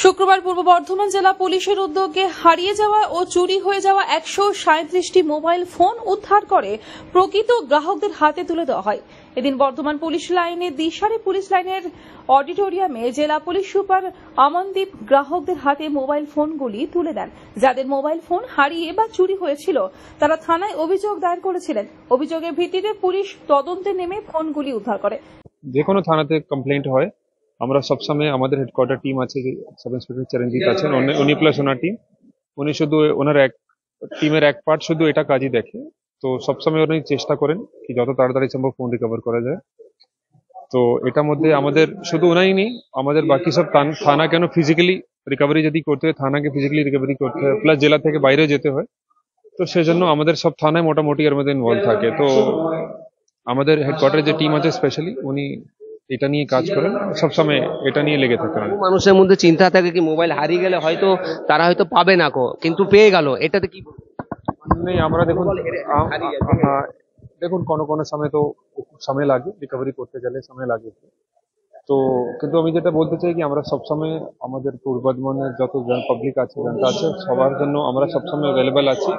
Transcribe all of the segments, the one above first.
শুক্রবার পূর্ব বর্ধমান জেলা পুলিশের উদ্যোগে হারিয়ে যাওয়া ও চুরি হয়ে যাওয়া 137টি মোবাইল ফোন উদ্ধার করে প্রকৃত গ্রাহকদের হাতে তুলে দেওয়া হয়। এদিন বর্ধমান পুলিশ লাইনে দিশারি পুলিশ লাইনের অডিটোরিয়ামে জেলা পুলিশ সুপার অমনদীপ গ্রাহকদের হাতে মোবাইল ফোনগুলি তুলে দেন। যাদের মোবাইল ফোন হারিয়ে বা চুরি হয়েছিল তারা থানায় অভিযোগ দায়ের করেছিলেন। অভিযোগের ভিত্তিতে পুলিশ তদন্তে নেমে ফোনগুলি উদ্ধার করে। যে কোনো থানাতে কমপ্লেন্ট হয়, আমরা সবসময় আমাদের হেডকোয়ার্টার টিম আছে, সাব ইন্সপেক্টর চিরঞ্জিত আছেন, উনি প্লাস ওনার টিম, উনি শুধু ওনার এক টিমের এক পার্ট শুধু এটা কাজই দেখে। তো সবসময় উনি চেষ্টা করেন কি যত তাড়াতাড়ি সম্ভব ফোন রিকভার করা যায়। তো এটার মধ্যে আমাদের শুধু ওনাই নেই, আমাদের বাকি সব থানা কেন ফিজিক্যালি রিকভারি যদি করতে হয়, থানাকে ফিজিক্যালি রিকভারি করতে হয়, প্লাস জেলা থেকে বাইরেও যেতে হয়। তো সেজন্য আমাদের সব থানায় মোটামুটি এর মধ্যে ইনভলভ থাকে। তো আমাদের হেডকোয়ার্টারে যে টিম আছে স্পেশালি উনি এটা নিয়ে কাজ করেন, সবসময় এটা নিয়ে লেগে থাকেন। মানুষের মধ্যে চিন্তা থাকে কি মোবাইল হারিয়ে গেলে হয়তো তারা হয়তো পাবে না কিন্তু পেয়ে গেল, এটাতে কি নেই? আমরা দেখুন কোনো সময় তো সময় লাগে, রিকভারি করতে গেলে সময় লাগে। তো কিন্তু আমি যেটা বলতে চাই কি আমরা সবসময় আমাদের পূর্ব বর্ধমানের যত পাবলিক আছে, জনতা আছে, সবার জন্য আমরা সবসময় অ্যাভেলেবেল আছি।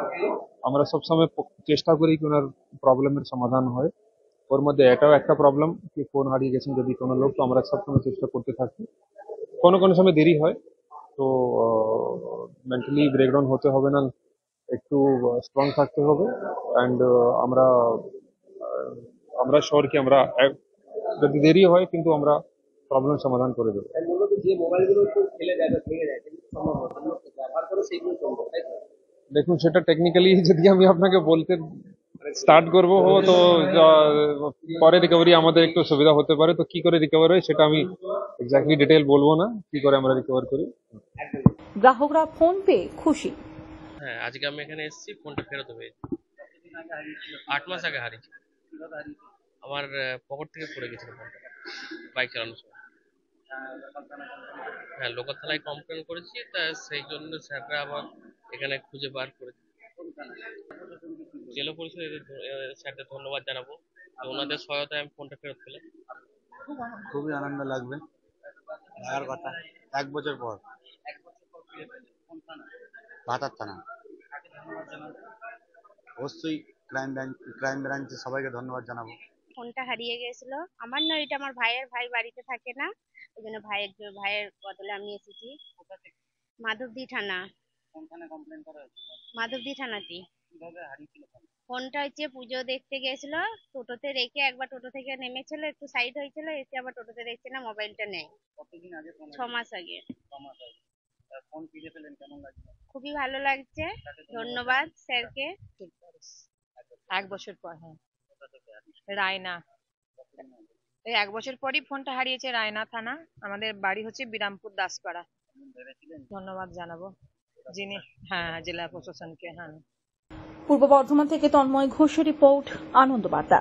আমরা সবসময় চেষ্টা করি কি ওনার প্রবলেমের সমাধান হয়। ওর মধ্যে এটাও একটা প্রবলেম কি ফোন হারিয়ে গেছেন যদি কোনো লোক, তো আমরা সবসময় চেষ্টা করতে থাকি। কোনো সময় দেরি হয়, তো মেন্টালি ব্রেকডাউন হতে হবে না, একটু স্ট্রং থাকতে হবে। অ্যান্ড আমরা শিওর কি আমরা যদি দেরি হয় কিন্তু আমরা প্রবলেম সমাধান করে দেবো। দেখুন সেটা টেকনিক্যালি যদি আমি আপনাকে বলতে স্টার্ট করবো তো পরে রিকভারি আমাদের একটু সুবিধা হতে পারে। তো কি করে রিকভার হয় সেটা আমি এক্স্যাক্টলি ডিটেইল বলবো না, কি করে আমরা রিকভার করি। গ্রাহকরা ফোন পেয়ে খুশি। হ্যাঁ, আজকে আমি এখানে এসেছি, ফোনটা ফেরত হয়েছে। 8 মাস আগে হারিয়েছে। আমার পকেট থেকে পড়ে গেছিল ফোনটা বাইক চালানোর সময়। হ্যাঁ, লোকাল থানায় কমপ্লেন করেছি, তা সেই জন্য স্যাররা আবার এখানে খুঁজে বার করেছে। জেলা পরিষদ স্যারদের ধন্যবাদ জানাবো, ওনাদের সহায়তায় আমি ফোনটা ফেরত পেলাম। খুবই আনন্দ লাগবে। লাগার কথা 1 বছর পর। ভাতার থানা অবশ্যই ক্রাইম ব্রাঞ্চে সবাইকে ধন্যবাদ জানাবো। ফোনটা হারিয়ে গেছিল আমার নয়, এটা আমার ভাইয়ের, ভাই বাড়িতে থাকে না, ওই জন্য ভাইয়ের বদলে আমি এসেছি। মাধবদী থানা। কোন থানায় কমপ্লেন করা হয়েছিল? মাধবদী থানাতে। কিভাবে হারিয়েছিল ফোনটা? হচ্ছে পুজো দেখতে গেছিল, টোটোতে রেখে একবার টোটো থেকে নেমেছিল, একটু সাইড হয়েছিল, এসে আবার টোটোতে দেখছে না, মোবাইলটা নেই। কতদিন আগে? 6 মাস আগে। 6 মাস আগে ফোন ফিরে পেলেন, কেমন লাগছে? খুবই ভালো লাগছে, ধন্যবাদ স্যারকে। 1 বছর পর। হ্যাঁ, রায়না। এই 1 বছর পরই ফোনটা হারিয়েছে। রায়না থানা, আমাদের বাড়ি হচ্ছে বিরামপুর দাসপাড়া। ধন্যবাদ জানাবো যিনি, হ্যাঁ, জেলা প্রশাসনকে। হ্যাঁ। পূর্ব বর্ধমান থেকে তন্ময় ঘোষের রিপোর্ট, আনন্দ বার্তা।